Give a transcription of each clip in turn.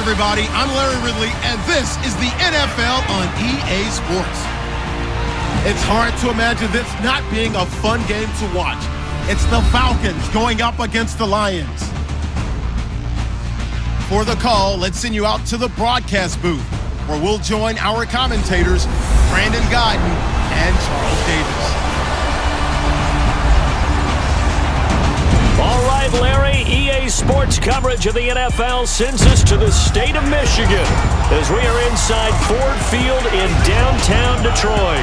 everybody. I'm Larry Ridley, and this is the NFL on EA Sports. It's hard to imagine this not being a fun game to watch. It's the Falcons going up against the Lions. For the call, let's send you out to the broadcast booth, where we'll join our commentators, Brandon Godden and Charles Davis. All right, Larry, EA Sports coverage of the NFL sends us to the state of Michigan as we are inside Ford Field in downtown Detroit.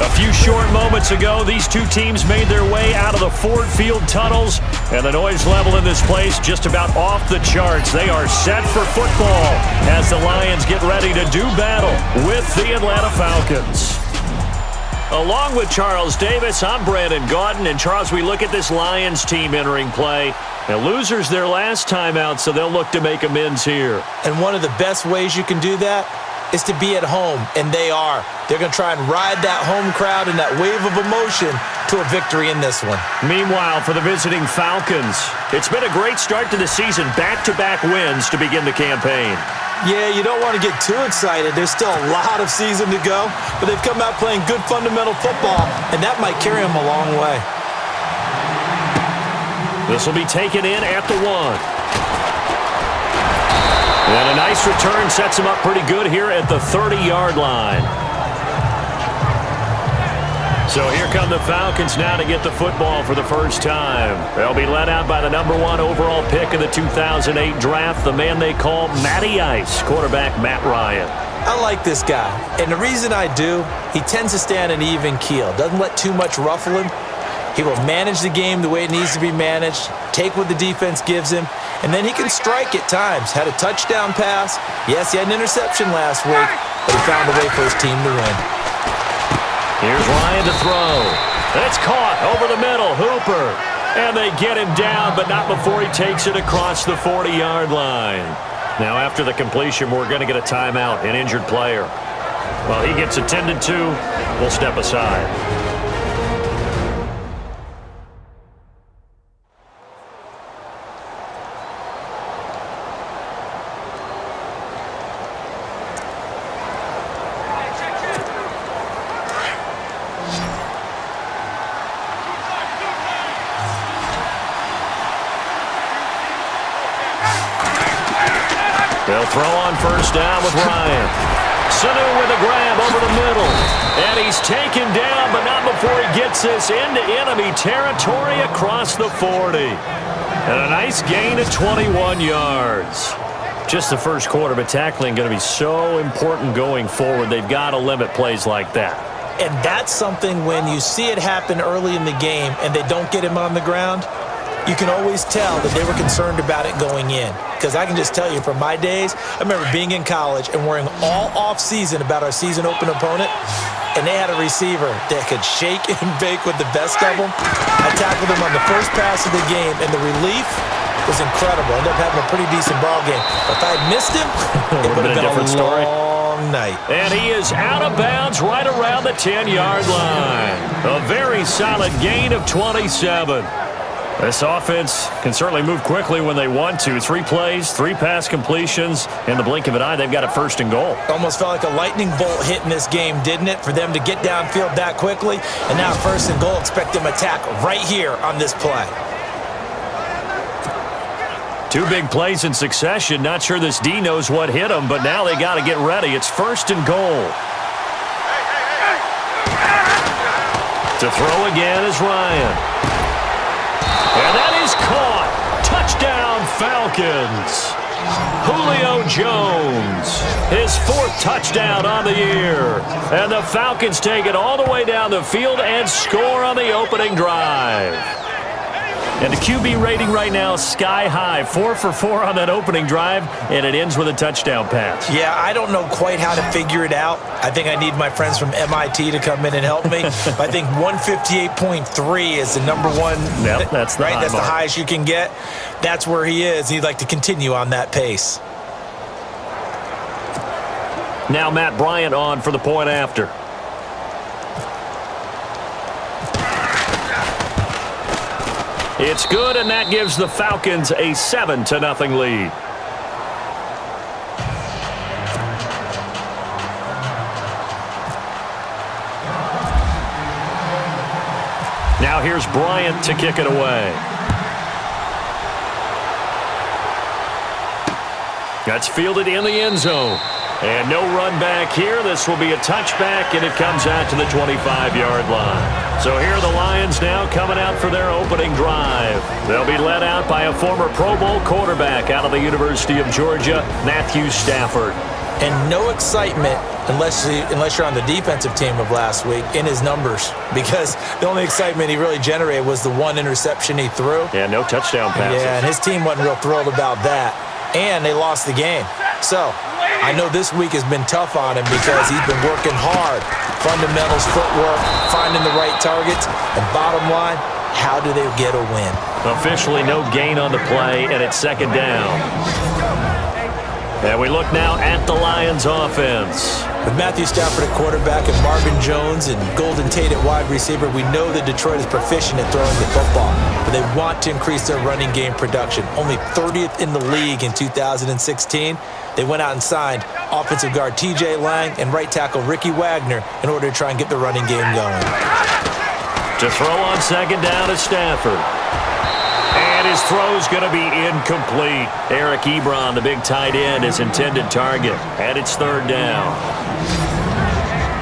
A few short moments ago, these two teams made their way out of the Ford Field tunnels, and the noise level in this place just about off the charts. They are set for football as the Lions get ready to do battle with the Atlanta Falcons. Along with Charles Davis, I'm Brandon Gaudin. And Charles, we look at this Lions team entering play. Now, losers their last time out, so they'll look to make amends here. And one of the best ways you can do that is to be at home, and they are. They're going to try and ride that home crowd and that wave of emotion to a victory in this one. Meanwhile, for the visiting Falcons, it's been a great start to the season. Back-to-back wins to begin the campaign. Yeah, you don't want to get too excited. There's still a lot of season to go, but they've come out playing good fundamental football, and that might carry them a long way. This will be taken in at the 1. And a nice return sets him up pretty good here at the 30-yard line. So here come the Falcons now to get the football for the first time. They'll be led out by the number 1 overall pick in the 2008 draft, the man they call Matty Ice, quarterback Matt Ryan. I like this guy, and the reason I do, he tends to stay on an even keel, doesn't let too much ruffle him. He will manage the game the way it needs to be managed, take what the defense gives him, and then he can strike at times. Had a touchdown pass. Yes, he had an interception last week, but he found a way for his team to win. Here's Ryan to throw. It's caught over the middle. Hooper. And they get him down, but not before he takes it across the 40-yard line. Now, after the completion, we're going to get a timeout, an injured player. Well, he gets attended to. We'll step aside. They'll throw on first down with Ryan. Sanu with a grab over the middle. And he's taken down, but not before he gets this into enemy territory across the 40. And a nice gain of 21 yards. Just the first quarter, but tackling going to be so important going forward. They've got to limit plays like that. And that's something when you see it happen early in the game and they don't get him on the ground, you can always tell that they were concerned about it going in. Because I can just tell you from my days, I remember being in college and worrying all off-season about our season open opponent, and they had a receiver that could shake and bake with the best of them. I tackled him on the first pass of the game, and the relief was incredible. I ended up having a pretty decent ball game. But if I had missed him, it would have been a different story. Long night. And he is out of bounds right around the 10-yard line. A very solid gain of 27. This offense can certainly move quickly when they want to. 3 plays, 3 pass completions. In the blink of an eye, they've got a first and goal. Almost felt like a lightning bolt hit in this game, didn't it? For them to get downfield that quickly. And now first and goal, expect them to attack right here on this play. 2 big plays in succession. Not sure this D knows what hit him, but now they got to get ready. It's first and goal. To throw again is Ryan. And that is caught. Touchdown, Falcons. Julio Jones, his 4th touchdown on the year. And the Falcons take it all the way down the field and score on the opening drive. And the QB rating right now, sky high. 4 for 4 on that opening drive, and it ends with a touchdown pass. Yeah, I don't know quite how to figure it out. I think I need my friends from MIT to come in and help me. But I think 158.3 is the number one. Yep, that's the right. That's mark. the highest you can get. That's where he is. He'd like to continue on that pace. Now Matt Bryant on for the point after. It's good, and that gives the Falcons a 7-0 lead. Now here's Bryant to kick it away. That's fielded in the end zone. And no run back here. This will be a touchback, and it comes out to the 25-yard line. So here are the Lions now coming out for their opening drive. They'll be led out by a former Pro Bowl quarterback out of the University of Georgia, Matthew Stafford. And no excitement unless you're on the defensive team of last week in his numbers, because the only excitement he really generated was the one interception he threw. Yeah, no touchdown passes. Yeah, and his team wasn't real thrilled about that. And they lost the game. So I know this week has been tough on him because he's been working hard. Fundamentals, footwork, finding the right targets. And bottom line, how do they get a win? Officially no gain on the play, and it's second down. And we look now at the Lions offense. With Matthew Stafford at quarterback and Marvin Jones and Golden Tate at wide receiver, we know that Detroit is proficient at throwing the football, but they want to increase their running game production. Only 30th in the league in 2016. They went out and signed offensive guard T.J. Lang and right tackle Ricky Wagner in order to try and get the running game going. To throw on second down is Stafford. And his throw's going to be incomplete. Eric Ebron, the big tight end, his intended target. And it's third down.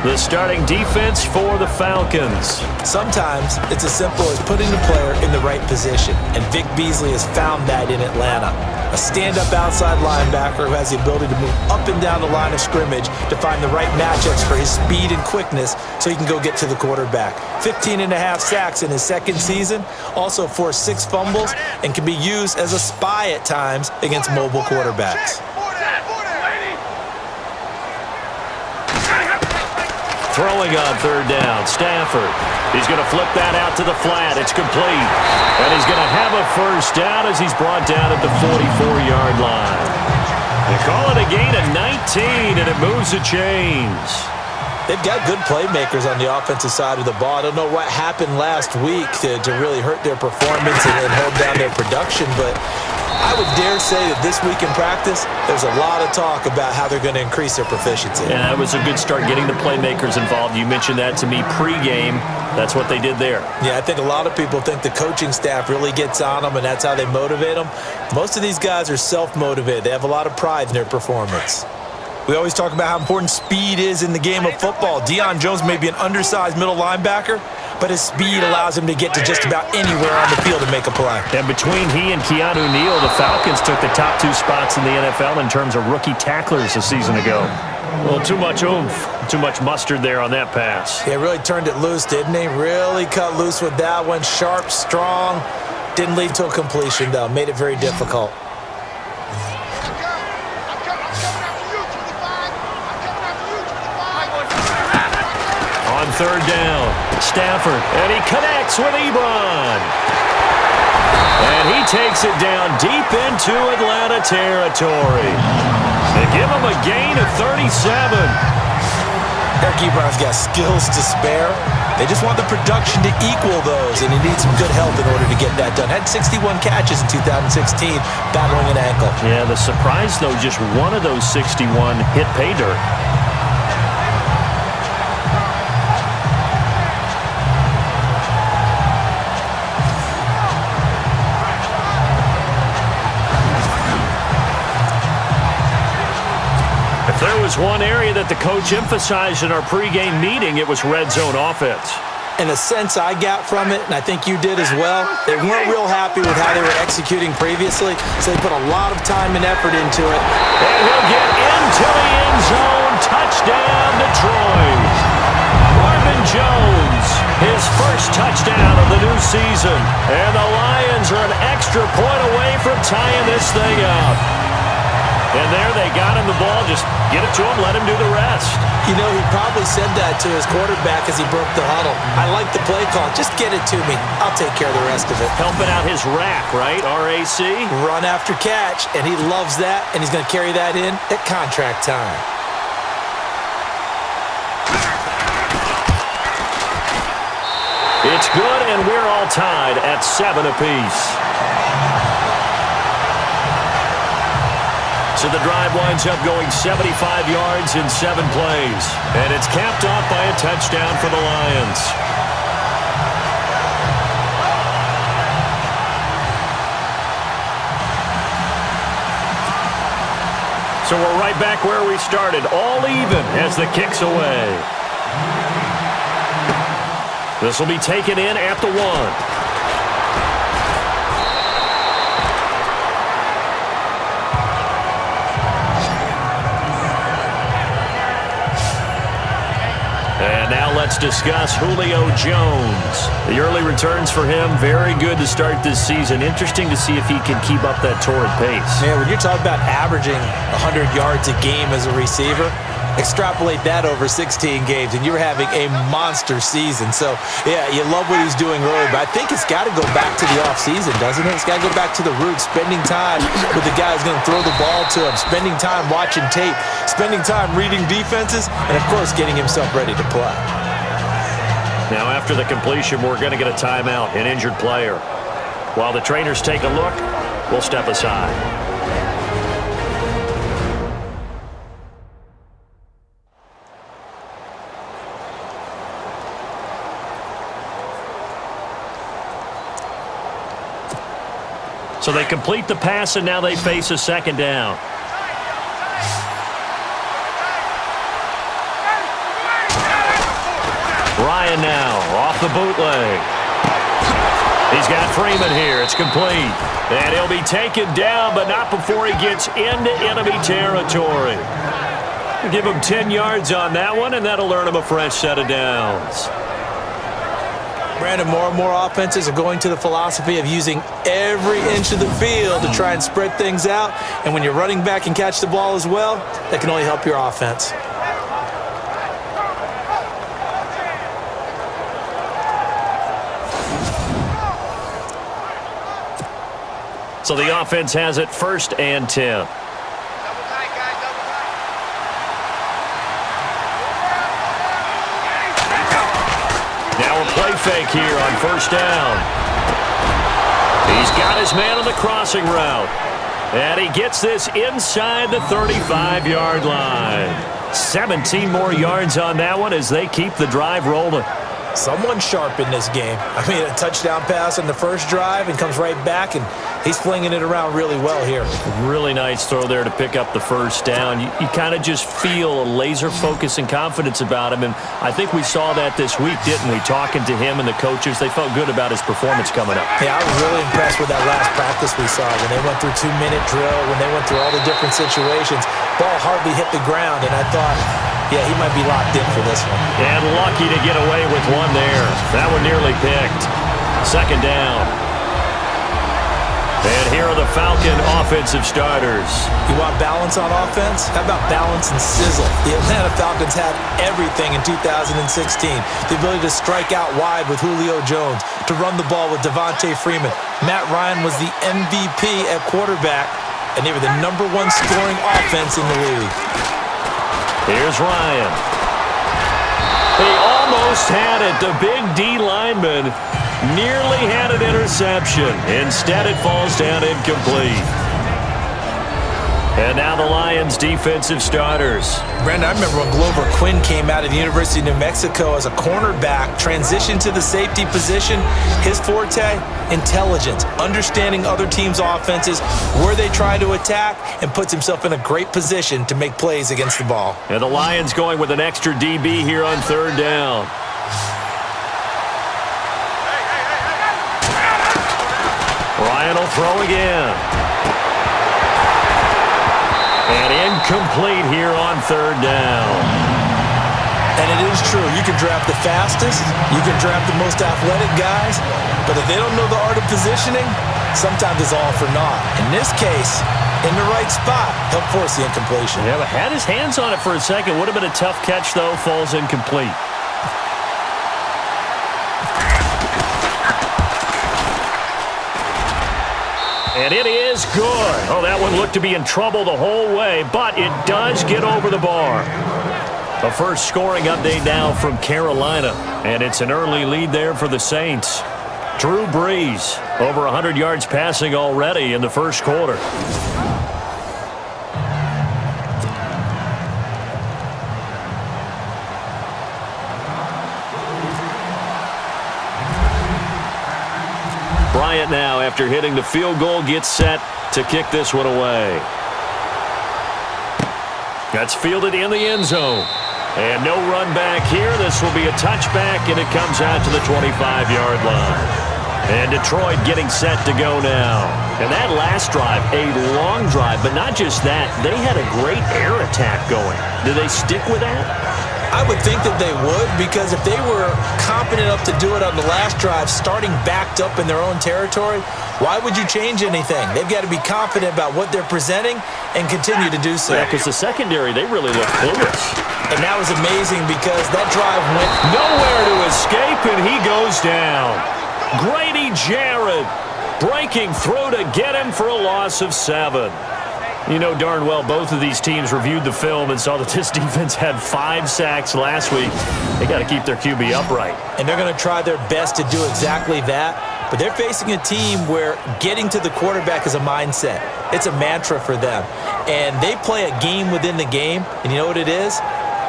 The starting defense for the Falcons. Sometimes it's as simple as putting the player in the right position, and Vic Beasley has found that in Atlanta. A stand-up outside linebacker who has the ability to move up and down the line of scrimmage to find the right matchups for his speed and quickness so he can go get to the quarterback. 15.5 sacks in his second season, also forced 6 fumbles, and can be used as a spy at times against mobile quarterbacks. Throwing on third down, Stafford. He's going to flip that out to the flat. It's complete. And he's going to have a first down as he's brought down at the 44-yard line. They call it a gain of 19, and it moves the chains. They've got good playmakers on the offensive side of the ball. I don't know what happened last week to really hurt their performance and hold down their production, but I would dare say that this week in practice, there's a lot of talk about how they're going to increase their proficiency. Yeah, that was a good start getting the playmakers involved. You mentioned that to me pregame. That's what they did there. Yeah, I think a lot of people think the coaching staff really gets on them, and that's how they motivate them. Most of these guys are self-motivated. They have a lot of pride in their performance. We always talk about how important speed is in the game of football. Deion Jones may be an undersized middle linebacker, but his speed allows him to get to just about anywhere on the field and make a play. And between he and Keanu Neal, the Falcons took the top 2 spots in the NFL in terms of rookie tacklers a season ago. Well, too much oomph, too much mustard there on that pass. Yeah, really turned it loose, didn't he? Really cut loose with that one. Sharp, strong. Didn't lead to a completion, though. Made it very difficult. On third down, Stafford, and he connects with Ebron. And he takes it down deep into Atlanta territory. They give him a gain of 37. Eric Ebron's got skills to spare. They just want the production to equal those, and he needs some good help in order to get that done. Had 61 catches in 2016, battling an ankle. Yeah, the surprise, though, just one of those 61 hit pay dirt. There was one area that the coach emphasized in our pregame meeting. It was red zone offense. In a sense I got from it, and I think you did as well, they weren't real happy with how they were executing previously, so they put a lot of time and effort into it. And he'll get into the end zone. Touchdown, Detroit. Marvin Jones, his first touchdown of the new season. And the Lions are an extra point away from tying this thing up. And there they got him the ball. Just get it to him, let him do the rest. You know, he probably said that to his quarterback as he broke the huddle. I like the play call. Just get it to me. I'll take care of the rest of it. Helping out his rack, right? RAC? Run after catch, and he loves that, and he's going to carry that in at contract time. It's good, and we're all tied at 7 apiece. So the drive winds up going 75 yards in 7 plays. And it's capped off by a touchdown for the Lions. So we're right back where we started, all even as the kick's away. This will be taken in at the 1. And now let's discuss Julio Jones. The early returns for him, very good to start this season. Interesting to see if he can keep up that torrid pace. Yeah, when you're talking about averaging 100 yards a game as a receiver, extrapolate that over 16 games, and you're having a monster season. So, yeah, you love what he's doing early, but I think it's got to go back to the offseason, doesn't it? It's got to go back to the roots, spending time with the guy who's going to throw the ball to him, spending time watching tape, spending time reading defenses, and, of course, getting himself ready to play. Now, after the completion, we're going to get a timeout, an injured player. While the trainers take a look, we'll step aside. So they complete the pass, and now they face a second down. Ryan now off the bootleg. He's got Freeman here. It's complete. And he'll be taken down, but not before he gets into enemy territory. Give him 10 yards on that one, and that'll earn him a fresh set of downs. Brandon, more and more offenses are going to the philosophy of using every inch of the field to try and spread things out. And when you're running back and catch the ball as well, that can only help your offense. So the offense has it 1st and 10. Now a play fake here on 1st down. He's got his man on the crossing route. And he gets this inside the 35-yard line. 17 more yards on that one as they keep the drive rolling. Someone sharp in this game. I mean, a touchdown pass on the first drive and comes right back, and he's flinging it around really well here. Really nice throw there to pick up the 1st down. You kind of just feel a laser focus and confidence about him, and I think we saw that this week, didn't we? Talking to him and the coaches, they felt good about his performance coming up. Yeah, I was really impressed with that last practice we saw when they went through 2-minute drill, when they went through all the different situations. Ball hardly hit the ground, and I thought, yeah, he might be locked in for this one. And lucky to get away with one there. That one nearly picked. 2nd down. And here are the Falcon offensive starters. You want balance on offense? How about balance and sizzle? The Atlanta Falcons had everything in 2016. The ability to strike out wide with Julio Jones, to run the ball with Devontae Freeman. Matt Ryan was the MVP at quarterback, and they were the #1 scoring offense in the league. Here's Ryan. He almost had it. The big D lineman nearly had an interception. Instead, it falls down incomplete. And now the Lions defensive starters. Brandon, I remember when Glover Quinn came out of the University of New Mexico as a cornerback, transitioned to the safety position. His forte, intelligence, understanding other teams' offenses, where they try to attack, and puts himself in a great position to make plays against the ball. And the Lions going with an extra DB here on 3rd down. Ryan will throw again. And incomplete here on 3rd down. And it is true. You can draft the fastest. You can draft the most athletic guys. But if they don't know the art of positioning, sometimes it's all for naught. In this case, in the right spot, he'll force the incompletion. Yeah, but had his hands on it for a second. Would have been a tough catch, though. Falls incomplete. And it is good. Oh, that one looked to be in trouble the whole way, but it does get over the bar. A first scoring update now from Carolina, and it's an early lead there for the Saints. Drew Brees, over 100 yards passing already in the first quarter. Bryant now, after hitting the field goal, gets set to kick this one away. That's fielded in the end zone. And no run back here. This will be a touchback, and it comes out to the 25-yard line. And Detroit getting set to go now. And that last drive, a long drive, but not just that. They had a great air attack going. Do they stick with that? I would think that they would, because if they were confident enough to do it on the last drive, starting backed up in their own territory, why would you change anything? They've got to be confident about what they're presenting and continue to do so. Yeah, because the secondary, they really look clueless. And that was amazing because that drive went nowhere to escape, and he goes down. Grady Jarrett breaking through to get him for a loss of 7. You know darn well both of these teams reviewed the film and saw that this defense had 5 sacks last week. They got to keep their QB upright. And they're going to try their best to do exactly that. But they're facing a team where getting to the quarterback is a mindset. It's a mantra for them. And they play a game within the game. And you know what it is?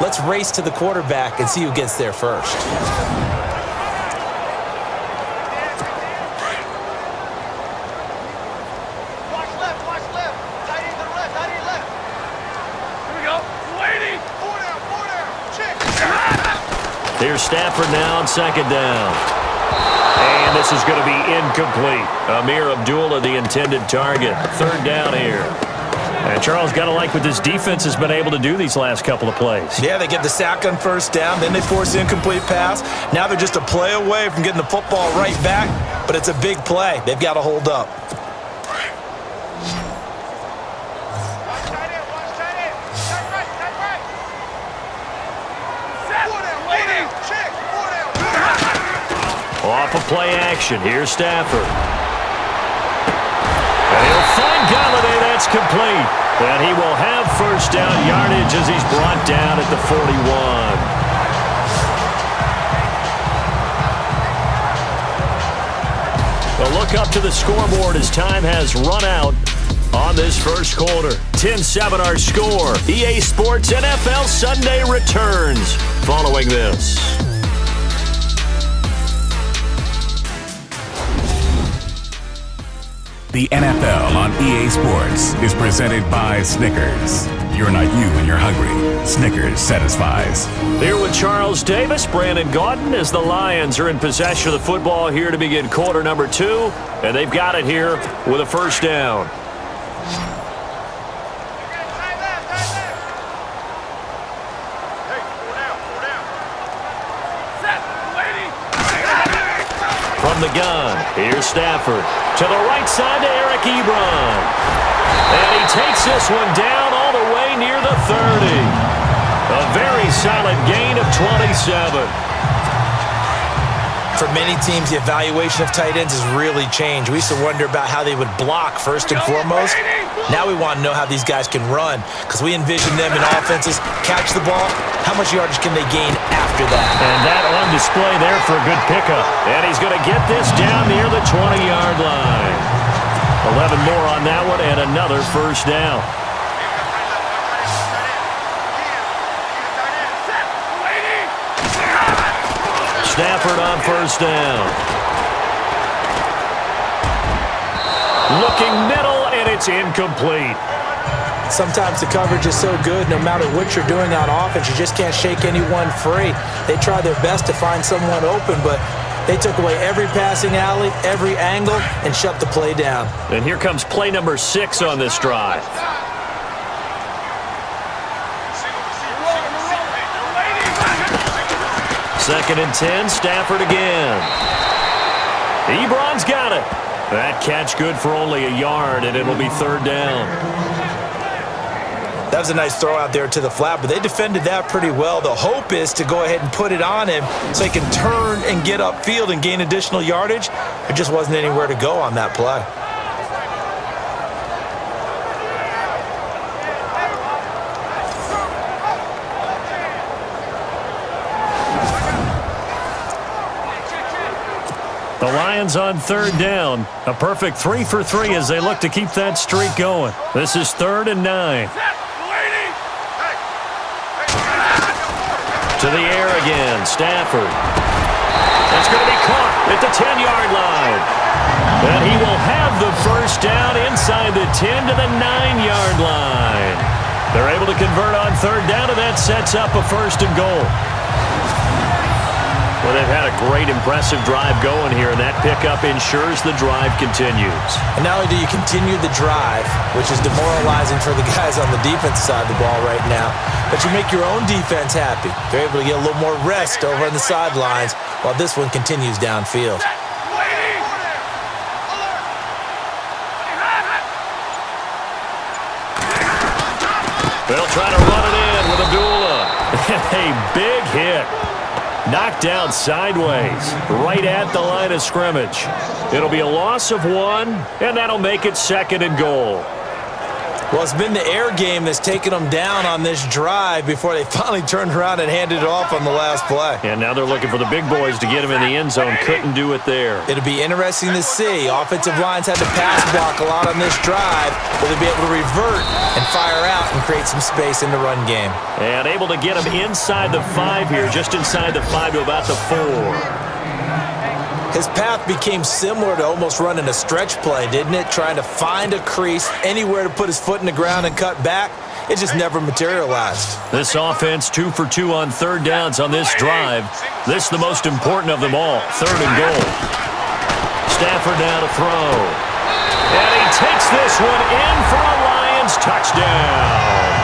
Let's race to the quarterback and see who gets there first. Here's Stafford now on second down. And this is going to be incomplete. Amir Abdullah, the intended target. Third down here. And Charles, got to like what this defense has been able to do these last couple of plays. Yeah, they get the sack on first down, then they force the incomplete pass. Now they're just a play away from getting the football right back, but it's a big play. They've got to hold up. Off of play action. Here's Stafford. And he'll find Galladay. That's complete. And he will have first down yardage as he's brought down at the 41. Well, look up to the scoreboard as time has run out on this first quarter. 10-7 our score. EA Sports NFL Sunday returns following this. The NFL on EA Sports is presented by Snickers. You're not you when you're hungry. Snickers satisfies. Here with Charles Davis, Brandon Gaudin, as the Lions are in possession of the football here to begin quarter number 2. And they've got it here with a first down. From the gun, here's Stafford. To the right side to Eric Ebron. And he takes this one down all the way near the 30. A very solid gain of 27. For many teams, the evaluation of tight ends has really changed. We used to wonder about how they would block first and foremost. Now we want to know how these guys can run, because we envision them in offenses catch the ball. How much yardage can they gain after that? And that on display there for a good pickup. And he's going to get this down near the 20-yard line. 11 more on that one and another first down. Stafford on first down. Looking middle, and it's incomplete. Sometimes the coverage is so good, no matter what you're doing on offense, you just can't shake anyone free. They try their best to find someone open, but they took away every passing alley, every angle, and shut the play down. And here comes play number 6 on this drive. Second and 10, Stafford again. Ebron's got it. That catch good for only a yard, and it'll be third down. That was a nice throw out there to the flat, but they defended that pretty well. The hope is to go ahead and put it on him so he can turn and get upfield and gain additional yardage. There just wasn't anywhere to go on that play. The Lions on third down. A perfect 3 for 3 as they look to keep that streak going. This is 3rd and 9. To the air again, Stafford. That's going to be caught at the 10-yard line. And he will have the first down inside the 10 to the 9-yard line. They're able to convert on third down, and that sets up a 1st and goal. Well, they've had a great, impressive drive going here, and that pickup ensures the drive continues. And not only do you continue the drive, which is demoralizing for the guys on the defense side of the ball right now, but you make your own defense happy. They're able to get a little more rest over on the sidelines while this one continues downfield. They'll try to run it in with Abdullah. A big hit. Knocked down sideways, right at the line of scrimmage. It'll be a loss of 1, and that'll make it 2nd and goal. Well, it's been the air game that's taken them down on this drive before they finally turned around and handed it off on the last play. And now they're looking for the big boys to get him in the end zone. Couldn't do it there. It'll be interesting to see. Offensive lines had to pass block a lot on this drive. Will they be able to revert and fire out and create some space in the run game? And able to get him inside the 5 here, just inside the 5 to about the 4. His path became similar to almost running a stretch play, didn't it? Trying to find a crease, anywhere to put his foot in the ground and cut back. It just never materialized. This offense 2 for 2 on third downs on this drive. This the most important of them all, 3rd and goal. Stafford now to throw. And he takes this one in for a Lions touchdown.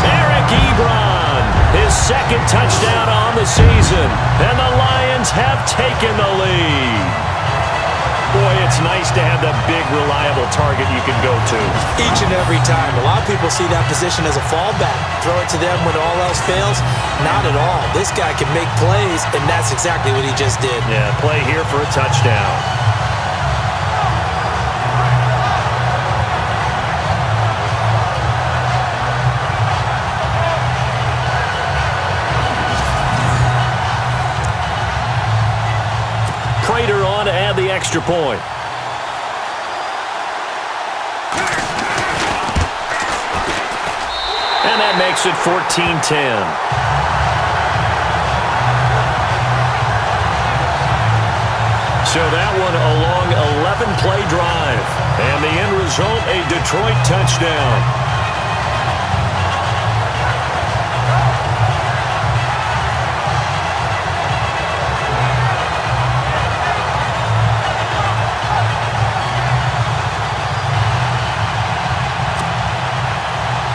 Eric Ebron, his 2nd touchdown on the season, and the Lions have taken the lead. Boy, it's nice to have that big, reliable target you can go to. Each and every time. A lot of people see that position as a fallback. Throw it to them when all else fails. Not at all. This guy can make plays, and that's exactly what he just did. Yeah, play here for a touchdown. Prater on to add the extra point. And that makes it 14-10. So that one a long 11-play drive. And the end result, a Detroit touchdown.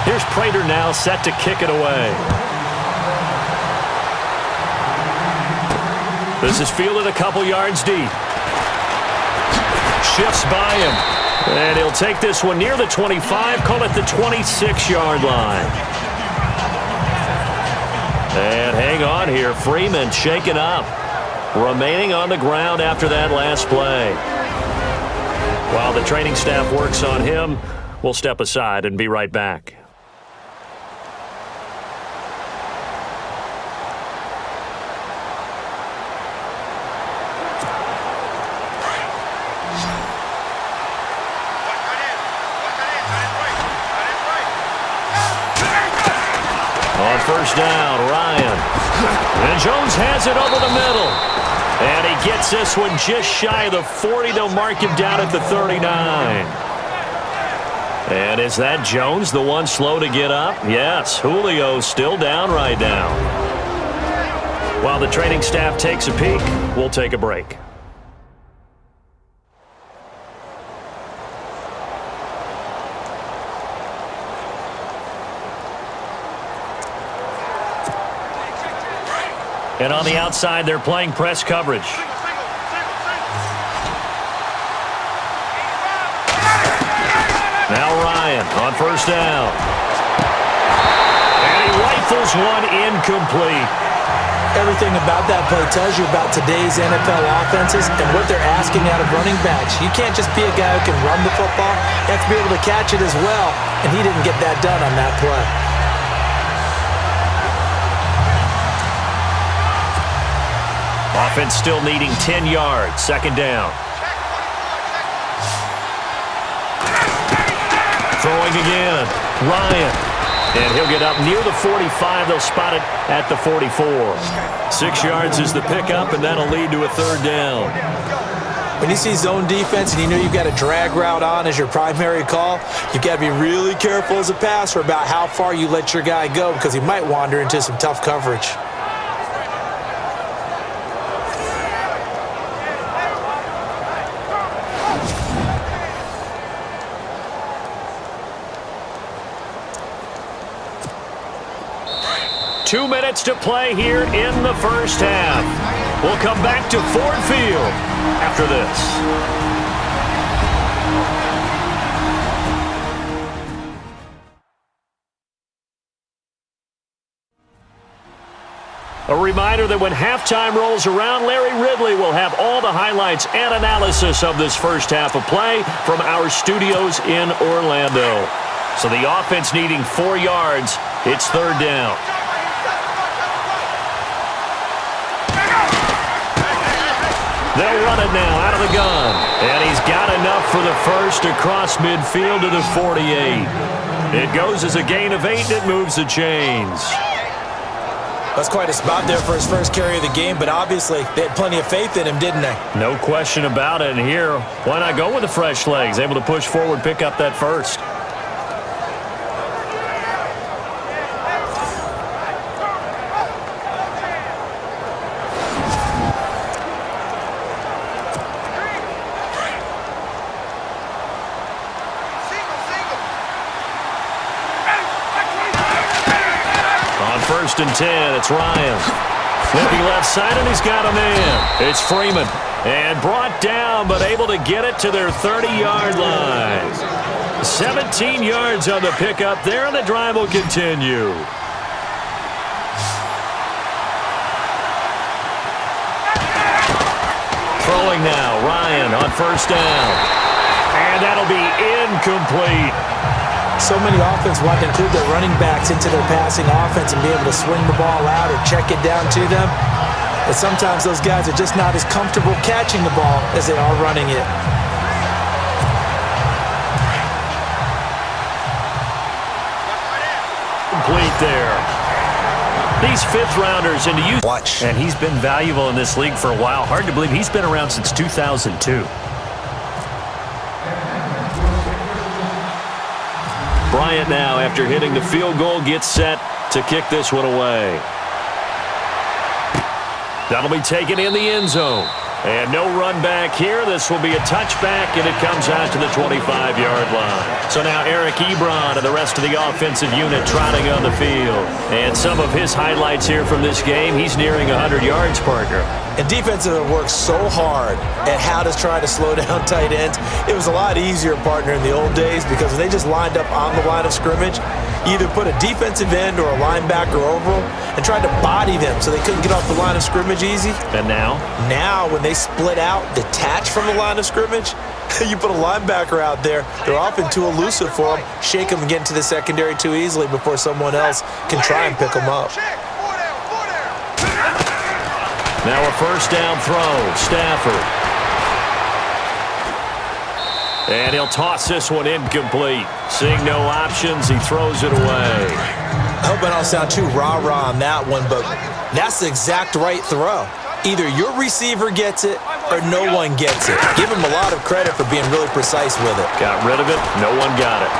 Here's Prater now set to kick it away. This is fielded a couple yards deep. Shifts by him. And he'll take this one near the 25, call it the 26-yard line. And hang on here. Freeman shaken up. Remaining on the ground after that last play. While the training staff works on him, we'll step aside and be right back. On first down, Ryan. And Jones has it over the middle. And he gets this one just shy of the 40. They'll mark him down at the 39. And is that Jones, the one slow to get up? Yes, Julio's still down right now. While the training staff takes a peek, we'll take a break. And on the outside, they're playing press coverage. Now Ryan on first down. And he rifles one incomplete. Everything about that play tells you about today's NFL offenses and what they're asking out of running backs. You can't just be a guy who can run the football. You have to be able to catch it as well, and he didn't get that done on that play. Offense still needing 10 yards. Second down. Throwing again. Ryan. And he'll get up near the 45. They'll spot it at the 44. 6 yards is the pickup, and that'll lead to a third down. When you see zone defense and you know you've got a drag route on as your primary call, you've got to be really careful as a passer about how far you let your guy go because he might wander into some tough coverage. Two minutes to play here in the first half. We'll come back to Ford Field after this. A reminder that when halftime rolls around, Larry Ridley will have all the highlights and analysis of this first half of play from our studios in Orlando. So the offense needing 4 yards. It's third down. They'll run it now out of the gun. And he's got enough for the first across midfield to the 48. It goes as a gain of 8 that moves the chains. That's quite a spot there for his first carry of the game, but obviously they had plenty of faith in him, didn't they? No question about it. And here, why not go with the fresh legs? Able to push forward, pick up that first. First and 10, it's Ryan. Flipping left side, and he's got a man. It's Freeman. And brought down, but able to get it to their 30-yard line. 17 yards on the pickup there, and the drive will continue. Throwing now, Ryan on first down. And that'll be incomplete. So many offenses want to include their running backs into their passing offense and be able to swing the ball out or check it down to them. But sometimes those guys are just not as comfortable catching the ball as they are running it. Complete there. These fifth-rounders into use. Watch. And he's been valuable in this league for a while. Hard to believe he's been around since 2002. Bryant now, after hitting the field goal, gets set to kick this one away. That'll be taken in the end zone. And no run back here. This will be a touchback, and it comes out to the 25-yard line. So now Eric Ebron and the rest of the offensive unit trotting on the field. And some of his highlights here from this game, he's nearing 100 yards, partner. And defensive have worked so hard at how to try to slow down tight ends. It was a lot easier, partner, in the old days because when they just lined up on the line of scrimmage, you either put a defensive end or a linebacker over them and tried to body them so they couldn't get off the line of scrimmage easy. And now? Now, when they split out, detach from the line of scrimmage, you put a linebacker out there, they're often too elusive for them, shake them and get into the secondary too easily before someone else can try and pick them up. Now a first down throw, Stafford. And he'll toss this one incomplete. Seeing no options, he throws it away. I hope I don't sound too rah-rah on that one, but that's the exact right throw. Either your receiver gets it or no one gets it. Give him a lot of credit for being really precise with it. Got rid of it. No one got it.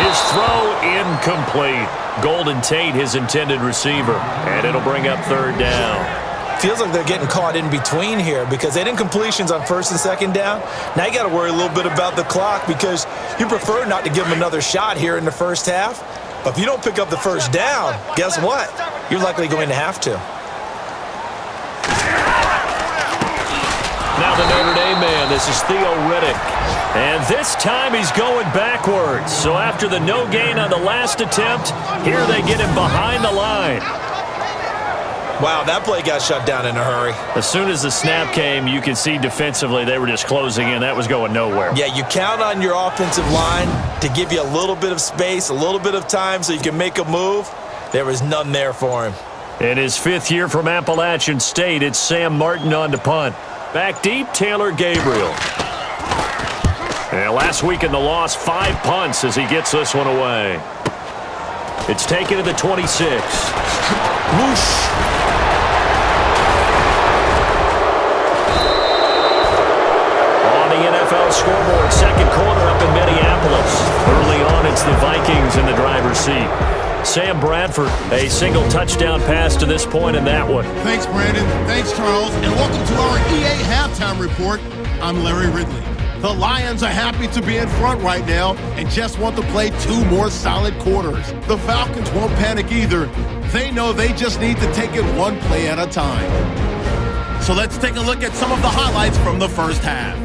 His throw incomplete. Golden Tate, his intended receiver. And it'll bring up third down. Feels like they're getting caught in between here because they had incompletions on first and second down. Now you got to worry a little bit about the clock because you prefer not to give them another shot here in the first half. But if you don't pick up the first down, guess what? You're likely going to have to. Now the Notre Dame man, this is Theo Riddick. And this time he's going backwards. So after the no gain on the last attempt, here they get him behind the line. Wow, that play got shut down in a hurry. As soon as the snap came, you could see defensively they were just closing in. That was going nowhere. Yeah, you count on your offensive line to give you a little bit of space, a little bit of time so you can make a move. There was none there for him. In his fifth year from Appalachian State, it's Sam Martin on to punt. Back deep, Taylor Gabriel. And last week in the loss, 5 punts as he gets this one away. It's taken to the 26. Whoosh. NFL scoreboard. Second quarter up in Minneapolis. Early on, it's the Vikings in the driver's seat. Sam Bradford, a single touchdown pass to this point in that one. Thanks, Brandon. Thanks, Charles. And welcome to our EA Halftime Report. I'm Larry Ridley. The Lions are happy to be in front right now and just want to play 2 more solid quarters. The Falcons won't panic either. They know they just need to take it 1 play at a time. So let's take a look at some of the highlights from the first half.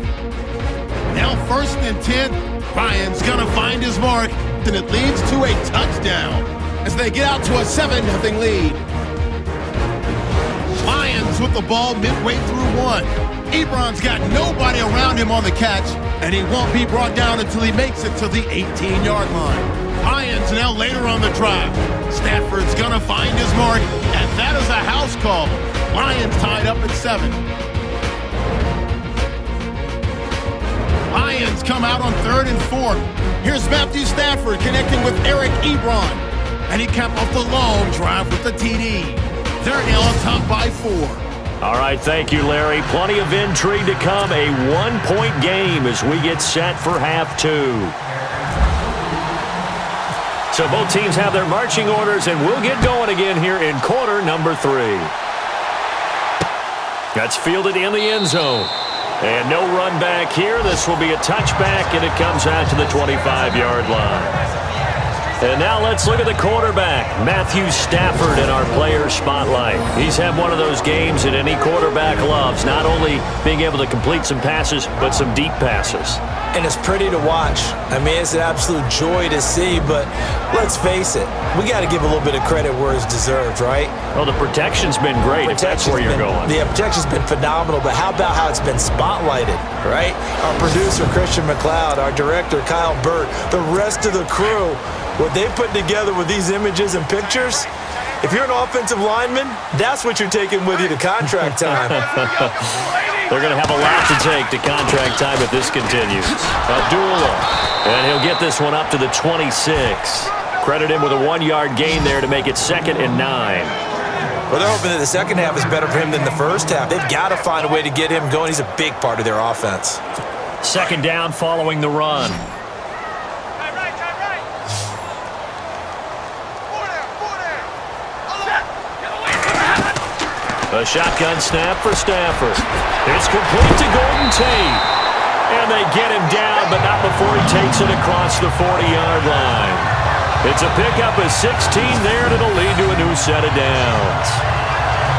Now 1st and 10, Ryan's gonna find his mark, and it leads to a touchdown as they get out to a 7-0 lead. Lions with the ball midway through 1. Ebron's got nobody around him on the catch, and he won't be brought down until he makes it to the 18-yard line. Lions now later on the drive. Stafford's gonna find his mark, and that is a house call. Lions tied up at 7. Lions come out on 3rd and 4. Here's Matthew Stafford connecting with Eric Ebron, and he capped off the long drive with the TD. They're now on top by 4. All right, thank you, Larry. Plenty of intrigue to come. A 1-point game as we get set for half 2. So both teams have their marching orders, and we'll get going again here in quarter number 3. That's fielded in the end zone. And no run back here. This will be a touchback, and it comes out to the 25-yard line. And now let's look at the quarterback, Matthew Stafford, in our player spotlight. He's had one of those games that any quarterback loves, not only being able to complete some passes, but some deep passes. And it's pretty to watch. I mean, it's an absolute joy to see, but let's face it, we got to give a little bit of credit where it's deserved, right? Well, the protection's been great, if that's where you're going. The protection's been phenomenal, but how about how it's been spotlighted, right? Our producer, Christian McLeod, our director, Kyle Burt, the rest of the crew, what they put together with these images and pictures, if you're an offensive lineman, that's what you're taking with you to contract time. They're going to have a lot to take to contract time if this continues. Abdullah, and he'll get this one up to the 26. Credit him with a 1-yard gain there to make it 2nd and 9. Well, they're hoping that the second half is better for him than the first half. They've got to find a way to get him going. He's a big part of their offense. 2nd down following the run. A shotgun snap for Stafford. It's complete to Golden Tate. And they get him down, but not before he takes it across the 40-yard line. It's a pickup of 16 there, and it'll lead to a new set of downs.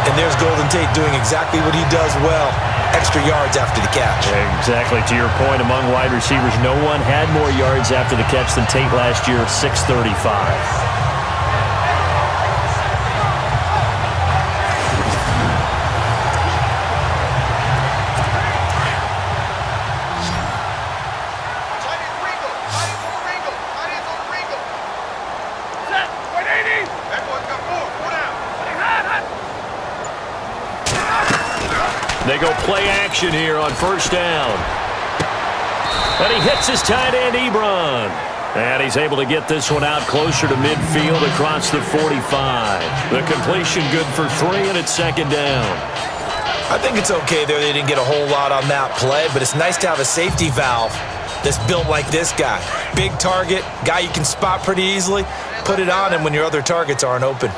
And there's Golden Tate doing exactly what he does well, extra yards after the catch. Exactly. To your point, among wide receivers, no one had more yards after the catch than Tate last year, 635. They go play action here on 1st down. And he hits his tight end, Ebron. And he's able to get this one out closer to midfield across the 45. The completion good for 3, and it's 2nd down. I think it's okay there. They didn't get a whole lot on that play, but it's nice to have a safety valve that's built like this guy. Big target, guy you can spot pretty easily. Put it on him when your other targets aren't open.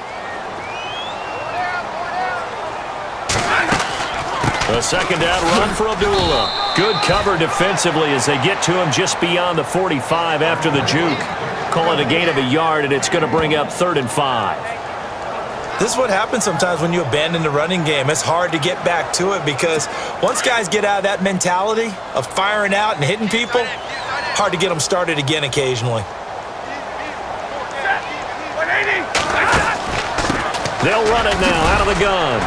A 2nd down run for Abdullah. Good cover defensively as they get to him just beyond the 45 after the juke. Call it a gain of a yard, and it's going to bring up 3rd and 5. This is what happens sometimes when you abandon the running game. It's hard to get back to it because once guys get out of that mentality of firing out and hitting people, hard to get them started again occasionally. They'll run it now out of the gun.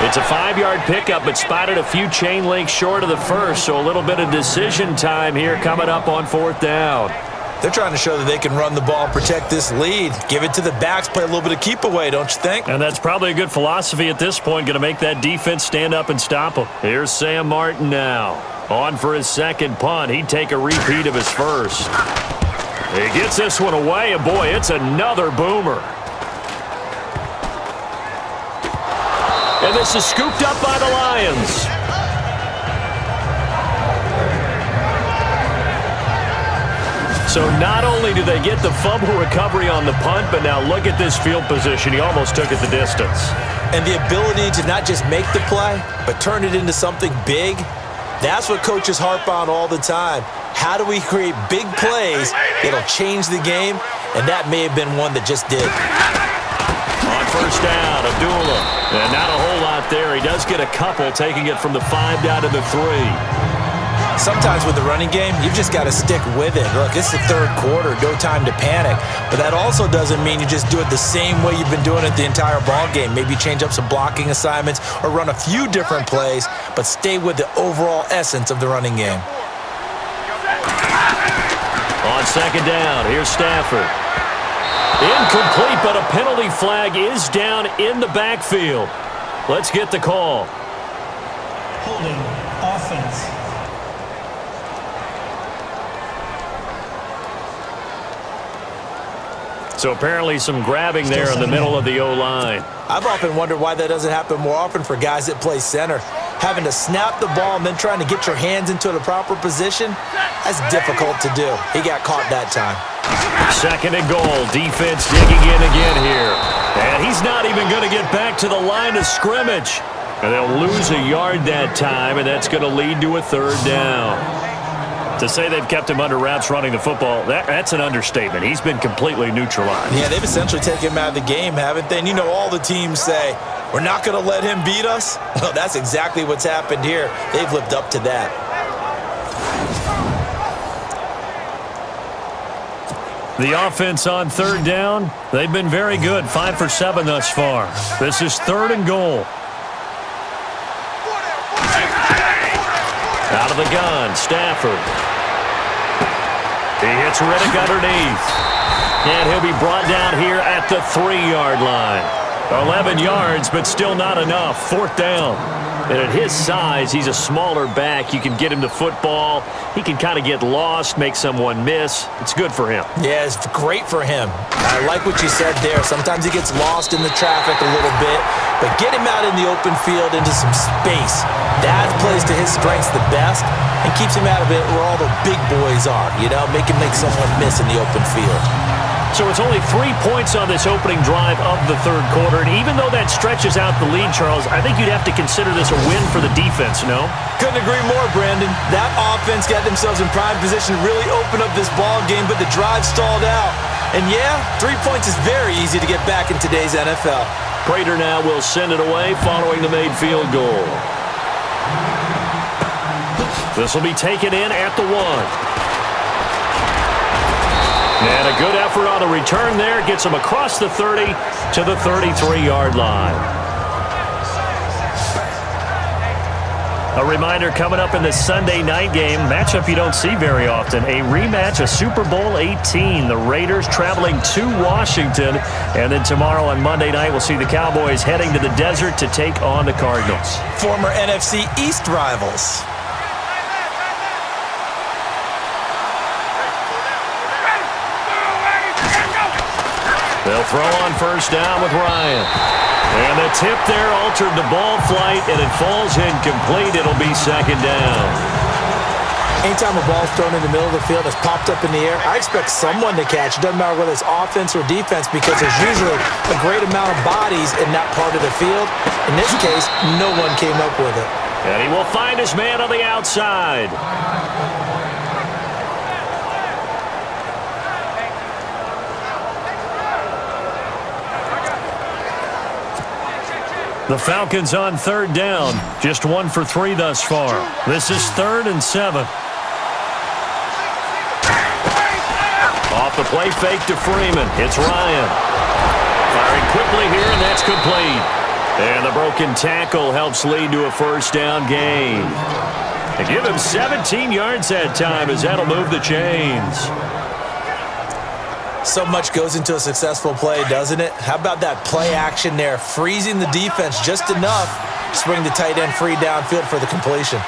It's a 5-yard pickup, but spotted a few chain links short of the first, so a little bit of decision time here coming up on 4th down. They're trying to show that they can run the ball, protect this lead, give it to the backs, play a little bit of keep away, don't you think? And that's probably a good philosophy at this point, going to make that defense stand up and stop them. Here's Sam Martin now. On for his 2nd punt. He'd take a repeat of his first. He gets this one away, and boy, it's another boomer. And this is scooped up by the Lions. So not only do they get the fumble recovery on the punt, but now look at this field position. He almost took it the distance. And the ability to not just make the play, but turn it into something big, that's what coaches harp on all the time. How do we create big plays that'll change the game? And that may have been one that just did. On first down, Abdullah. And not a whole lot there. He does get a couple, taking it from the 5 down to the 3. Sometimes with the running game, you've just got to stick with it. Look, it's the third quarter, no time to panic. But that also doesn't mean you just do it the same way you've been doing it the entire ball game. Maybe change up some blocking assignments or run a few different plays, but stay with the overall essence of the running game. On second down, here's Stafford. Incomplete, but a penalty flag is down in the backfield. Let's get the call. Holding offense. So apparently some grabbing there in the middle of the O-line. I've often wondered why that doesn't happen more often for guys that play center. Having to snap the ball and then trying to get your hands into the proper position, that's difficult to do. He got caught that time. Second and goal. Defense digging in again here. And he's not even going to get back to the line of scrimmage. And they'll lose a yard that time, and that's going to lead to a third down. To say they've kept him under wraps running the football, that's an understatement. He's been completely neutralized. Yeah, they've essentially taken him out of the game, haven't they? And you know, all the teams say, we're not going to let him beat us. Well, that's exactly what's happened here. They've lived up to that. The offense on third down, they've been very good. 5 for 7 thus far. This is third and goal. Out of the gun, Stafford. He hits Riddick underneath. And he'll be brought down here at the 3-yard line. 11 yards, but still not enough. Fourth down. And at his size, he's a smaller back. You can get him the football. He can kind of get lost, make someone miss. It's good for him. Yeah, it's great for him. I like what you said there. Sometimes he gets lost in the traffic a little bit, but get him out in the open field into some space. That plays to his strengths the best and keeps him out of it where all the big boys are, you know, make him make someone miss in the open field. So it's only 3 points on this opening drive of the third quarter. And even though that stretches out the lead, Charles, I think you'd have to consider this a win for the defense, no? Couldn't agree more, Brandon. That offense got themselves in prime position to really open up this ball game, but the drive stalled out. And yeah, 3 points is very easy to get back in today's NFL. Prater now will send it away following the made field goal. This will be taken in at the 1. And a good effort on the return there. Gets him across the 30 to the 33-yard line. A reminder coming up in this Sunday night game, matchup you don't see very often, a rematch of Super Bowl 18. The Raiders traveling to Washington. And then tomorrow on Monday night, we'll see the Cowboys heading to the desert to take on the Cardinals. Former NFC East rivals. They'll throw on first down with Ryan. And the tip there altered the ball flight, and it falls incomplete. It'll be second down. Anytime a ball's thrown in the middle of the field, it's popped up in the air, I expect someone to catch. It doesn't matter whether it's offense or defense because there's usually a great amount of bodies in that part of the field. In this case, no one came up with it. And he will find his man on the outside. The Falcons on third down. Just 1 for 3 thus far. This is 3rd and 7. Off the play fake to Freeman. It's Ryan. Firing quickly here, and that's complete. And the broken tackle helps lead to a first down gain. And give him 17 yards that time as that'll move the chains. So much goes into a successful play, doesn't it? How about that play action there, freezing the defense just enough to bring the tight end free downfield for the completion.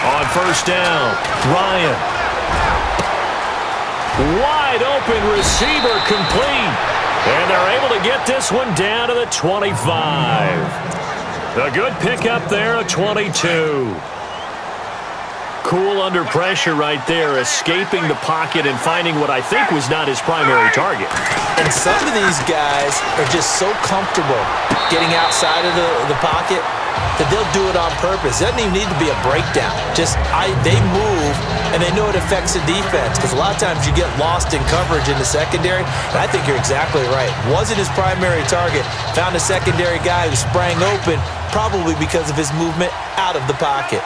On first down, Ryan. Wide open receiver complete. And they're able to get this one down to the 25. A good pickup there, a 22. cool under pressure right there, escaping the pocket and finding what I think was not his primary target. And some of these guys are just so comfortable getting outside of the pocket that they'll do it on purpose. It doesn't even need to be a breakdown. They move, and they know it affects the defense, because a lot of times you get lost in coverage in the secondary, and I think you're exactly right. Wasn't his primary target. Found a secondary guy who sprang open, probably because of his movement out of the pocket.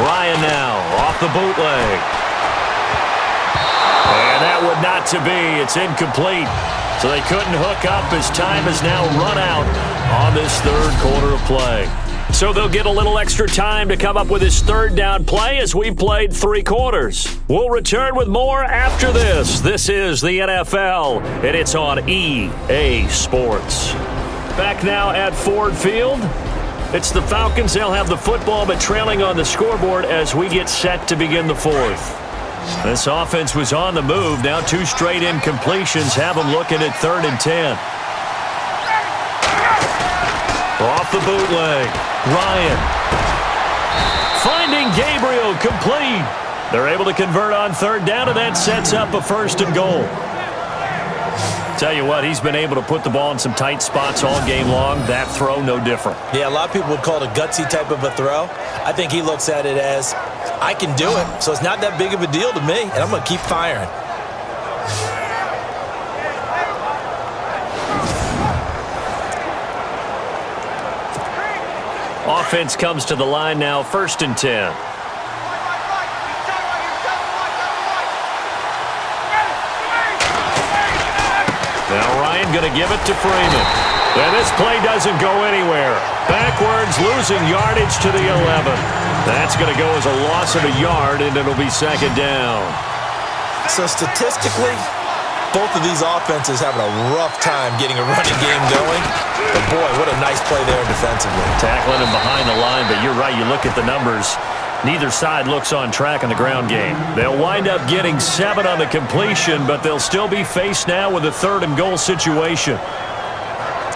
Ryan now off the bootleg. And that would not to be. It's incomplete. So they couldn't hook up as time has now run out on this third quarter of play. So they'll get a little extra time to come up with his third down play as we've played 3 quarters. We'll return with more after this. This is the NFL, and it's on EA Sports. Back now at Ford Field. It's the Falcons. They'll have the football, but trailing on the scoreboard as we get set to begin the fourth. This offense was on the move. Now 2 straight incompletions have them looking at 3rd and 10. Off the bootleg. Ryan. Finding Gabriel, complete. They're able to convert on 3rd down, and that sets up a 1st and goal. Tell you what, he's been able to put the ball in some tight spots all game long. That throw, no different. Yeah, a lot of people would call it a gutsy type of a throw. I think he looks at it as, I can do it, so it's not that big of a deal to me, and I'm going to keep firing. Offense comes to the line now, 1st and 10. Now Ryan going to give it to Freeman. And this play doesn't go anywhere. Backwards, losing yardage to the 11. That's going to go as a loss of a yard, and it'll be 2nd down. So statistically, both of these offenses having a rough time getting a running game going. But boy, what a nice play there defensively. Tackling him behind the line, but you're right, you look at the numbers. Neither side looks on track in the ground game. They'll wind up getting 7 on the completion, but they'll still be faced now with a 3rd and goal situation.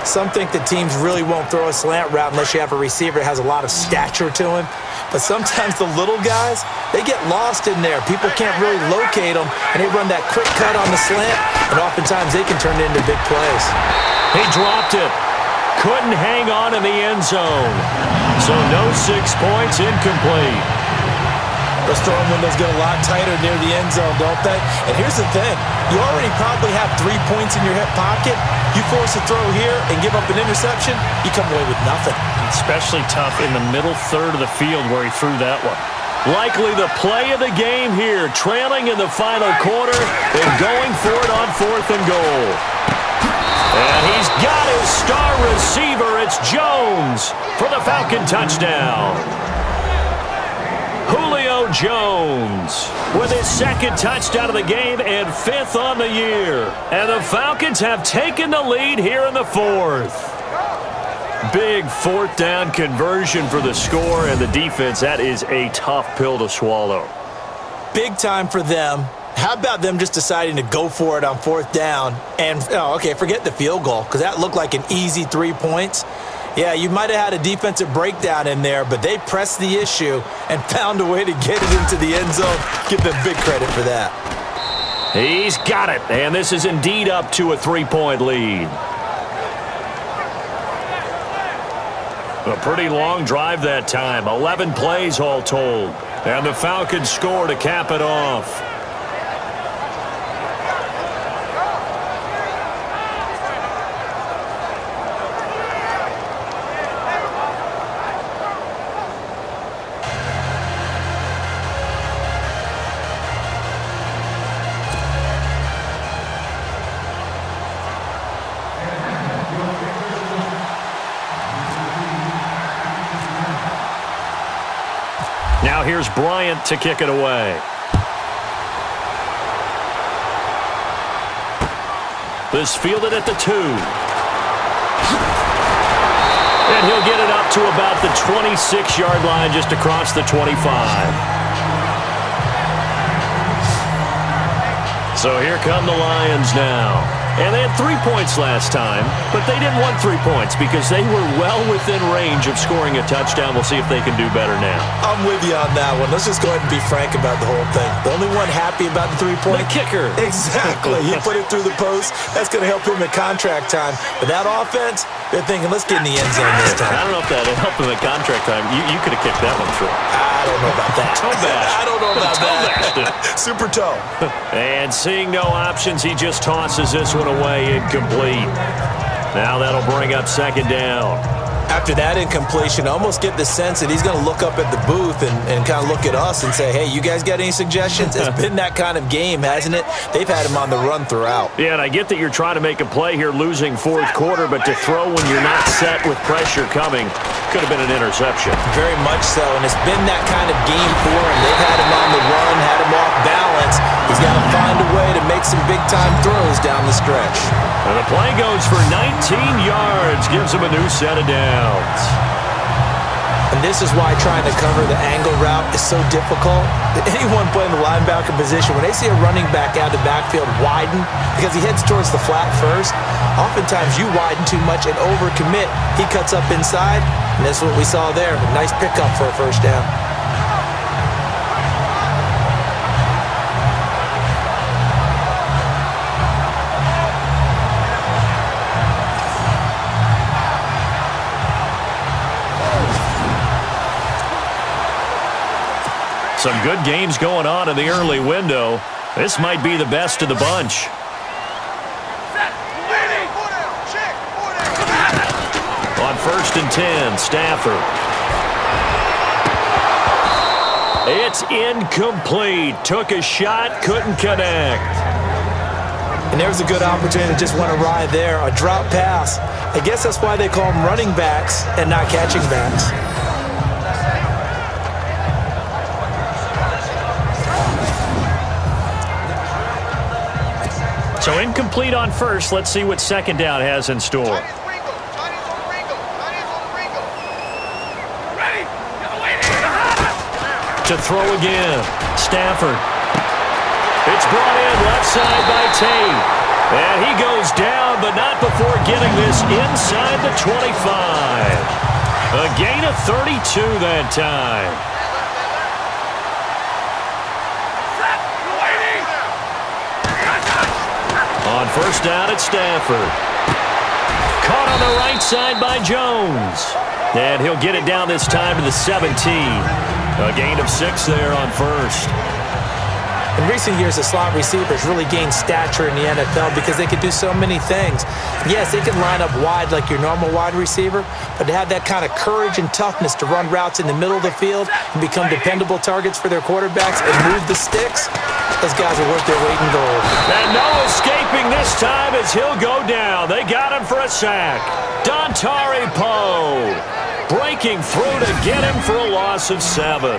Some think that teams really won't throw a slant route unless you have a receiver that has a lot of stature to him. But sometimes the little guys, they get lost in there. People can't really locate them, and they run that quick cut on the slant, and oftentimes they can turn it into big plays. He dropped it. Couldn't hang on in the end zone. So no 6 points, incomplete. Those throwing windows get a lot tighter near the end zone, don't they? And here's the thing. You already probably have 3 points in your hip pocket. You force a throw here and give up an interception, you come away with nothing. Especially tough in the middle third of the field where he threw that one. Likely the play of the game here, trailing in the final quarter and going for it on 4th and goal. And he's got his star receiver. It's Jones for the Falcon touchdown. Julio Jones with his 2nd touchdown of the game and 5th on the year. And the Falcons have taken the lead here in the 4th. Big 4th down conversion for the score, and the defense, that is a tough pill to swallow. Big time for them. How about them just deciding to go for it on 4th down? And, forget the field goal, because that looked like an easy 3 points. Yeah, you might have had a defensive breakdown in there, but they pressed the issue and found a way to get it into the end zone. Give them big credit for that. He's got it, and this is indeed up to a 3-point lead. A pretty long drive that time, 11 plays all told. And the Falcons score to cap it off. Now here's Bryant to kick it away. This fielded at the 2. And he'll get it up to about the 26-yard line, just across the 25. So here come the Lions now. And they had 3 points last time, but they didn't want 3 points because they were well within range of scoring a touchdown. We'll see if they can do better now. I'm with you on that one. Let's just go ahead and be frank about the whole thing. The only one happy about the 3-point? The kicker. Exactly. He put it through the post. That's going to help him at contract time. But that offense, they're thinking, let's get in the end zone this time. I don't know if that helped him at contract time. You could have kicked that one through. I don't know about that. Toe bash. I don't know about Toe bashed that. it. Super toe. And seeing no options, he just tosses this one away, incomplete. Now that'll bring up second down. After that incompletion, I almost get the sense that he's going to look up at the booth and kind of look at us and say, hey, you guys got any suggestions? It's been that kind of game, hasn't it? They've had him on the run throughout. Yeah, and I get that you're trying to make a play here losing fourth quarter, but to throw when you're not set with pressure coming could have been an interception. Very much so, and it's been that kind of game for him. They've had him on the run, had him off balance. He's got to find a way to make some big-time throws down the stretch. And the play goes for 19 yards, gives him a new set of downs. And this is why trying to cover the angle route is so difficult. Anyone playing the linebacker position, when they see a running back out of the backfield widen because he heads towards the flat first, oftentimes you widen too much and overcommit. He cuts up inside, and that's what we saw there. A nice pickup for a first down. Some good games going on in the early window. This might be the best of the bunch. On 1st and 10, Stafford. It's incomplete. Took a shot, couldn't connect. And there's a good opportunity to just want to ride there. A drop pass. I guess that's why they call them running backs and not catching backs. So incomplete on first. Let's see what second down has in store. To throw again. Stafford. It's brought in left side by Tate. And he goes down, but not before getting this inside the 25. A gain of 32 that time. On first down at Stafford. Caught on the right side by Jones. And he'll get it down this time to the 17. A gain of 6 there on first. In recent years, the slot receivers really gained stature in the NFL because they could do so many things. Yes, they can line up wide like your normal wide receiver, but to have that kind of courage and toughness to run routes in the middle of the field and become dependable targets for their quarterbacks and move the sticks, those guys are worth their weight in gold. And no escaping this time as he'll go down. They got him for a sack. Dontari Poe breaking through to get him for a loss of 7.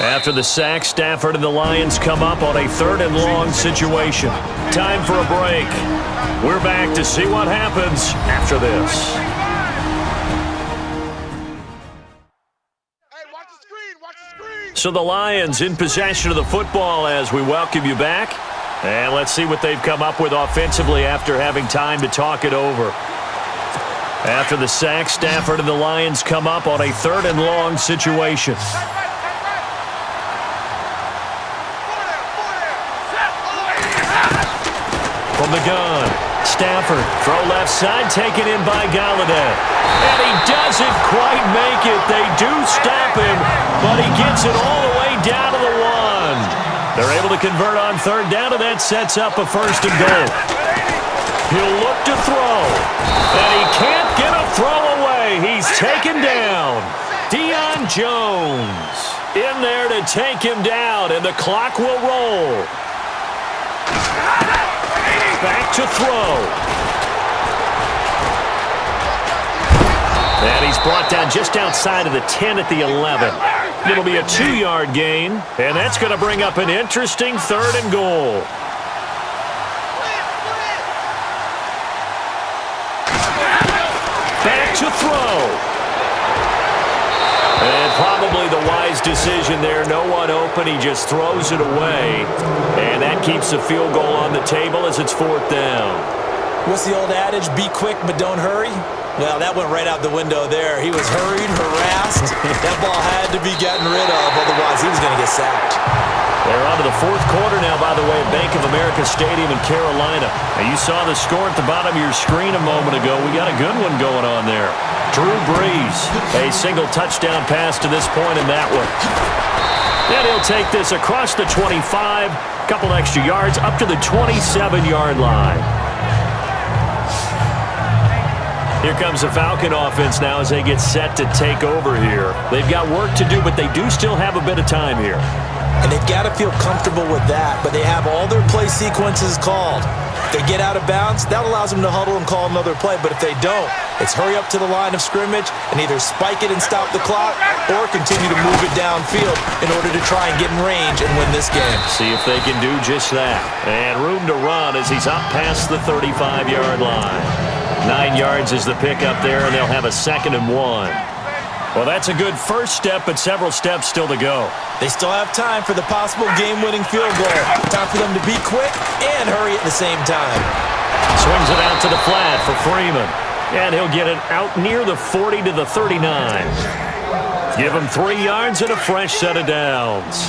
After the sack, Stafford and the Lions come up on a 3rd and long situation. Time for a break. We're back to see what happens after this. So the Lions in possession of the football as we welcome you back. And let's see what they've come up with offensively after having time to talk it over. After the sack, Stafford and the Lions come up on a 3rd and long situation. From the gun, Stafford, throw left side, taken in by Galladay. And he doesn't quite make it. They do stop him, but he gets it all the way down to the 1. They're able to convert on 3rd down, and that sets up a 1st and goal. He'll look to throw, and he can't get a throw away. He's taken down. Deion Jones in there to take him down, and the clock will roll. Back to throw. And he's brought down just outside of the 10 at the 11. It'll be a 2-yard gain, and that's going to bring up an interesting 3rd and goal. throw. And probably the wise decision there. No one open. He just throws it away. And that keeps the field goal on the table as it's 4th down. What's the old adage? Be quick, but don't hurry. Well, that went right out the window there. He was hurried, harassed. That ball had to be gotten rid of. Otherwise, he was going to get sacked. They're on to the 4th quarter now, by the way, at Bank of America Stadium in Carolina. And you saw the score at the bottom of your screen a moment ago. We got a good one going on there. Drew Brees, a single touchdown pass to this point in that one. And he'll take this across the 25, a couple extra yards, up to the 27-yard line. Here comes the Falcon offense now as they get set to take over here. They've got work to do, but they do still have a bit of time here. And they've got to feel comfortable with that, but they have all their play sequences called. If they get out of bounds, that allows them to huddle and call another play, but if they don't, it's hurry up to the line of scrimmage and either spike it and stop the clock or continue to move it downfield in order to try and get in range and win this game. See if they can do just that. And room to run as he's up past the 35-yard line. 9 yards is the pickup there, and they'll have a 2nd and 1. Well, that's a good first step, but several steps still to go. They still have time for the possible game-winning field goal. Time for them to be quick and hurry at the same time. Swings it out to the flat for Freeman. And he'll get it out near the 40 to the 39. Give him 3 yards and a fresh set of downs.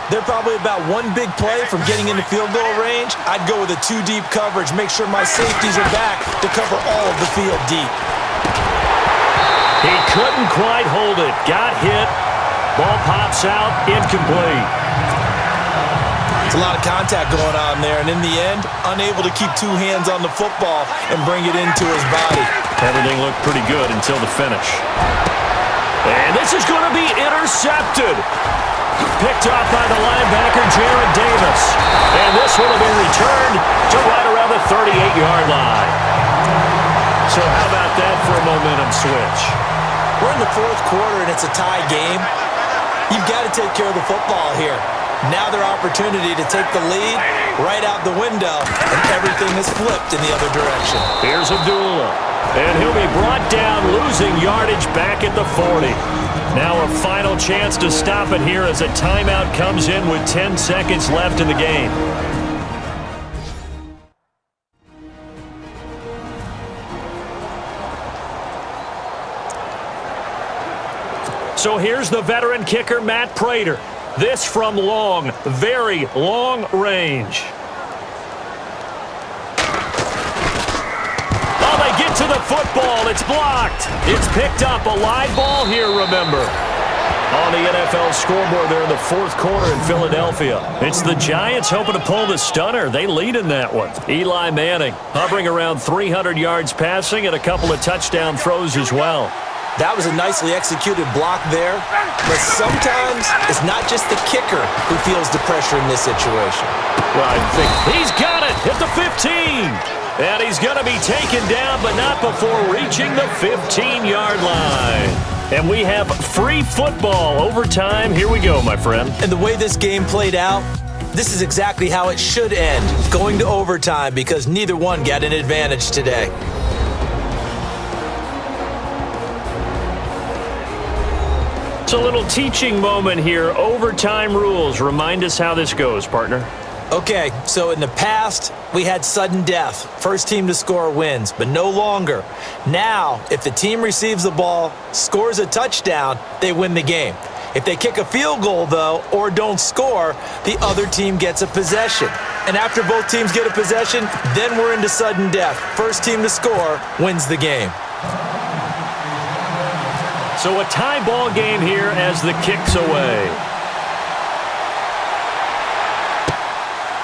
They're probably about one big play from getting into field goal range. I'd go with a 2-deep coverage. Make sure my safeties are back to cover all of the field deep. He couldn't quite hold it. Got hit. Ball pops out. Incomplete. It's a lot of contact going on there, and in the end, unable to keep 2 hands on the football and bring it into his body. Everything looked pretty good until the finish. And this is going to be intercepted. Picked off by the linebacker, Jared Davis. And this will have been returned to right around the 38-yard line. So how about that for a momentum switch? We're in the 4th quarter, and it's a tie game. You've got to take care of the football here. Now their opportunity to take the lead right out the window, and everything is flipped in the other direction. Here's Abdullah, and he'll be brought down, losing yardage back at the 40. Now a final chance to stop it here as a timeout comes in with 10 seconds left in the game. So here's the veteran kicker, Matt Prater. This from long, very long range. Oh, they get to the football. It's blocked. It's picked up. A live ball here, remember. On the NFL scoreboard there in the 4th quarter in Philadelphia. It's the Giants hoping to pull the stunner. They lead in that one. Eli Manning hovering around 300 yards passing and a couple of touchdown throws as well. That was a nicely executed block there, but sometimes it's not just the kicker who feels the pressure in this situation. Well, I think he's got it at the 15. And he's going to be taken down, but not before reaching the 15-yard line. And we have free football overtime. Here we go, my friend. And the way this game played out, this is exactly how it should end, going to overtime, because neither one got an advantage today. It's a little teaching moment here. Overtime rules. Remind us how this goes, partner. Okay, so in the past, we had sudden death. First team to score wins, but no longer. Now, if the team receives the ball, scores a touchdown, they win the game. If they kick a field goal, though, or don't score, the other team gets a possession. And after both teams get a possession, then we're into sudden death. First team to score wins the game. So a tie ball game here as the kick's away.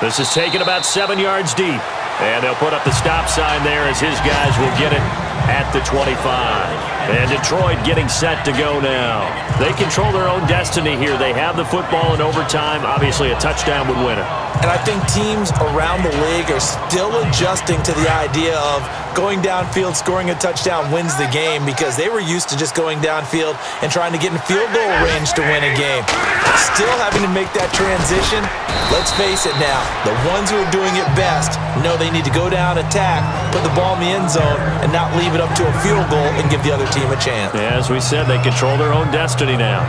This is taken about 7 yards deep. And they'll put up the stop sign there as his guys will get it at the 25. And Detroit getting set to go now. They control their own destiny here. They have the football in overtime. Obviously, a touchdown would win it. And I think teams around the league are still adjusting to the idea of going downfield, scoring a touchdown wins the game, because they were used to just going downfield and trying to get in field goal range to win a game. Still having to make that transition. Let's face it now, the ones who are doing it best know they need to go down, attack, put the ball in the end zone, and not leave it up to a field goal and give the other team a chance. As we said, they control their own destiny now.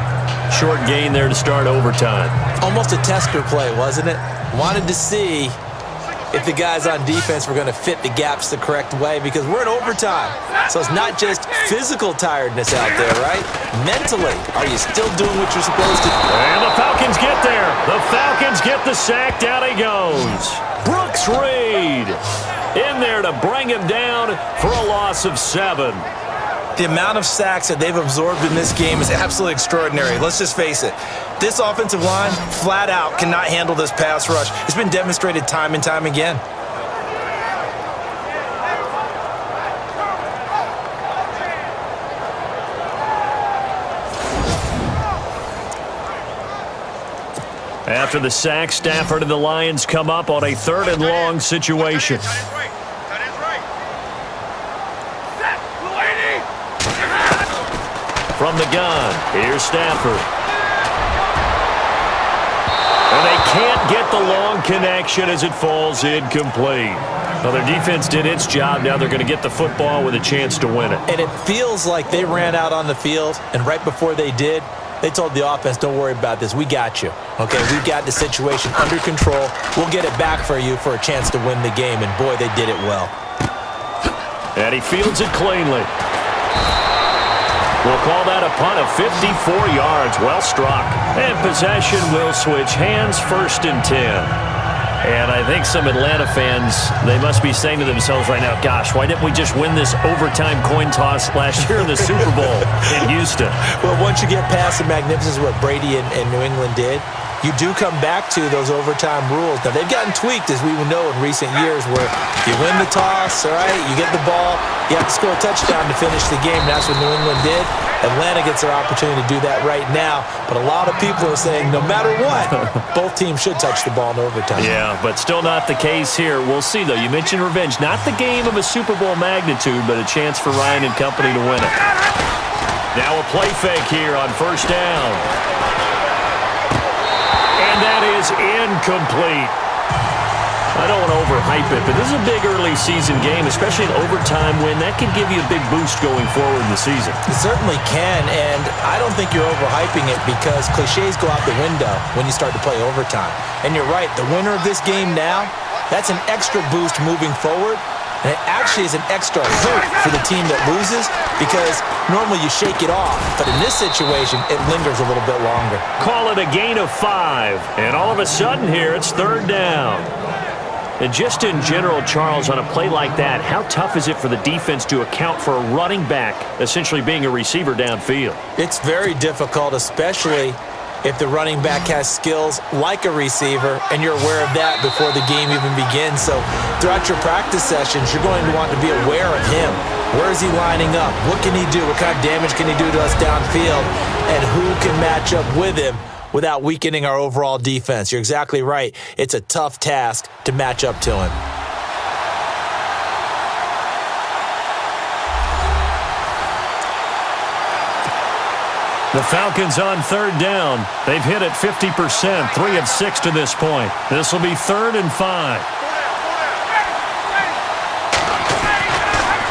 Short gain there to start overtime. Almost a tester play, wasn't it? Wanted to see if the guys on defense were going to fit the gaps the correct way, because we're in overtime. So it's not just physical tiredness out there, right? Mentally, are you still doing what you're supposed to? And the Falcons get there. The Falcons get the sack. Down he goes. Brooks Reed in there to bring him down for a loss of 7. The amount of sacks that they've absorbed in this game is absolutely extraordinary. Let's just face it. This offensive line, flat out, cannot handle this pass rush. It's been demonstrated time and time again. After the sack, Stafford and the Lions come up on a 3rd and long situation. From the gun, here's Stafford. And they can't get the long connection as it falls incomplete. Well, their defense did its job. Now they're going to get the football with a chance to win it. And it feels like they ran out on the field, and right before they did, they told the offense, don't worry about this. We got you. Okay, we've got the situation under control. We'll get it back for you for a chance to win the game. And, boy, they did it well. And he fields it cleanly. We'll call that a punt of 54 yards. Well struck. And possession will switch hands, 1st and 10. And I think some Atlanta fans, they must be saying to themselves right now, gosh, why didn't we just win this overtime coin toss last year in the Super Bowl in Houston? Well, once you get past the magnificence of what Brady and New England did, you do come back to those overtime rules. Now, they've gotten tweaked, as we know in recent years, where you win the toss, all right, you get the ball, you have to score a touchdown to finish the game. That's what New England did. Atlanta gets their opportunity to do that right now. But a lot of people are saying no matter what, both teams should touch the ball in overtime. Yeah, but still not the case here. We'll see, though. You mentioned revenge. Not the game of a Super Bowl magnitude, but a chance for Ryan and company to win it. Now a play fake here on 1st down. And that is incomplete. I don't want to overhype it, but this is a big early season game, especially an overtime win. That can give you a big boost going forward in the season. It certainly can, and I don't think you're overhyping it, because cliches go out the window when you start to play overtime. And you're right, the winner of this game now, that's an extra boost moving forward, and it actually is an extra hurt for the team that loses, because normally you shake it off, but in this situation, it lingers a little bit longer. Call it a gain of 5, and all of a sudden here, it's 3rd down. And just in general, Charles, on a play like that, how tough is it for the defense to account for a running back essentially being a receiver downfield? It's very difficult, especially if the running back has skills like a receiver, and you're aware of that before the game even begins. So throughout your practice sessions, you're going to want to be aware of him. Where is he lining up? What can he do? What kind of damage can he do to us downfield? And who can match up with him without weakening our overall defense? You're exactly right. It's a tough task to match up to him. The Falcons on 3rd down. They've hit it 50%, 3 of 6 to this point. This will be 3rd and 5.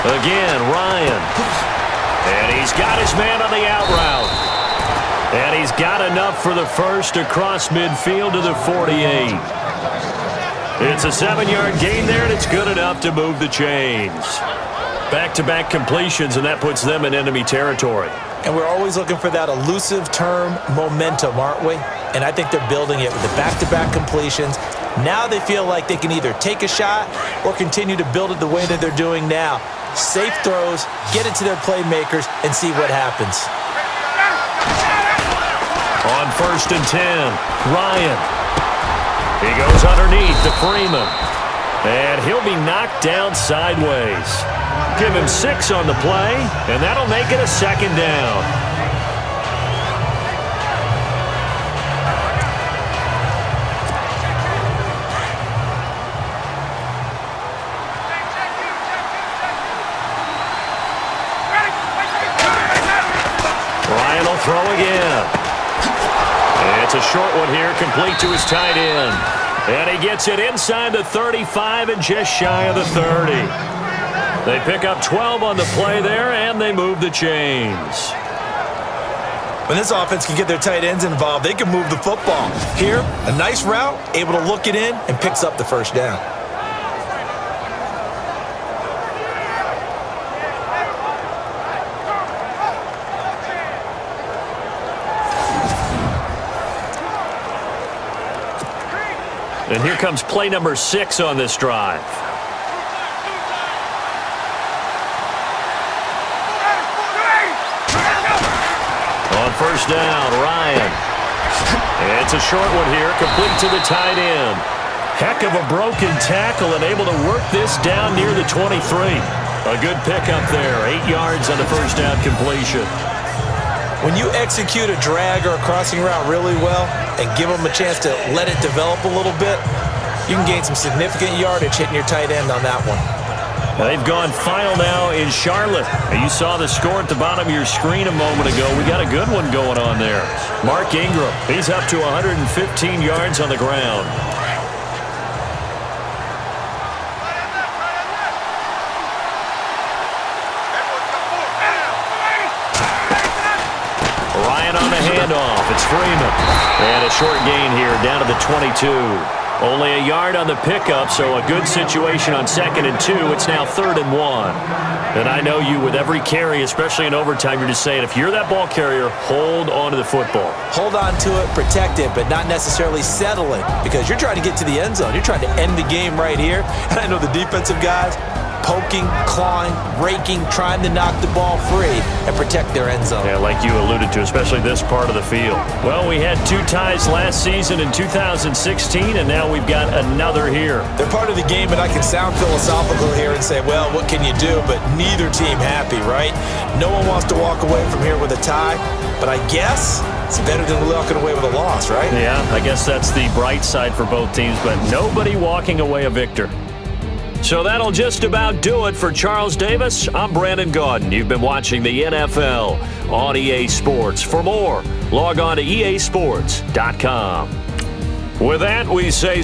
Again, Ryan. And he's got his man on the out route. And he's got enough for the first across midfield to the 48. It's a 7-yard gain there, and it's good enough to move the chains. Back-to-back completions, and that puts them in enemy territory. And we're always looking for that elusive term, momentum, aren't we? And I think they're building it with the back-to-back completions. Now they feel like they can either take a shot or continue to build it the way that they're doing now. Safe throws, get it to their playmakers, and see what happens. On 1st and 10, Ryan. He goes underneath to Freeman. And he'll be knocked down sideways. Give him 6 on the play, and that'll make it a 2nd down. Ryan will throw again. It's a short one here, complete to his tight end. And he gets it inside the 35 and just shy of the 30. They pick up 12 on the play there, and they move the chains. When this offense can get their tight ends involved, they can move the football. Here, a nice route, able to look it in, and picks up the first down. And here comes play number 6 on this drive. On first down, Ryan. It's a short one here, complete to the tight end. Heck of a broken tackle and able to work this down near the 23. A good pickup there, 8 yards on the first down completion. When you execute a drag or a crossing route really well and give them a chance to let it develop a little bit, you can gain some significant yardage hitting your tight end on that one. Now they've gone final now in Charlotte. And you saw the score at the bottom of your screen a moment ago. We got a good one going on there. Mark Ingram, he's up to 115 yards on the ground. Ryan on the handoff. It's Freeman. And a short gain here down to the 22. Only a yard on the pickup, so a good situation on 2nd and 2. It's now 3rd and 1. And I know you, with every carry, especially in overtime, you're just saying, if you're that ball carrier, hold on to the football. Hold on to it, protect it, but not necessarily settle it, because you're trying to get to the end zone. You're trying to end the game right here. And I know the defensive guys, poking, clawing, raking, trying to knock the ball free and protect their end zone. Yeah, like you alluded to, especially this part of the field. Well, we had 2 ties last season in 2016, and now we've got another here. They're part of the game, and I can sound philosophical here and say, well, what can you do? But neither team happy, right? No one wants to walk away from here with a tie, but I guess it's better than walking away with a loss, right? Yeah, I guess that's the bright side for both teams, but nobody walking away a victor. So that'll just about do it for Charles Davis. I'm Brandon Gaudin. You've been watching the NFL on EA Sports. For more, log on to easports.com. With that, we say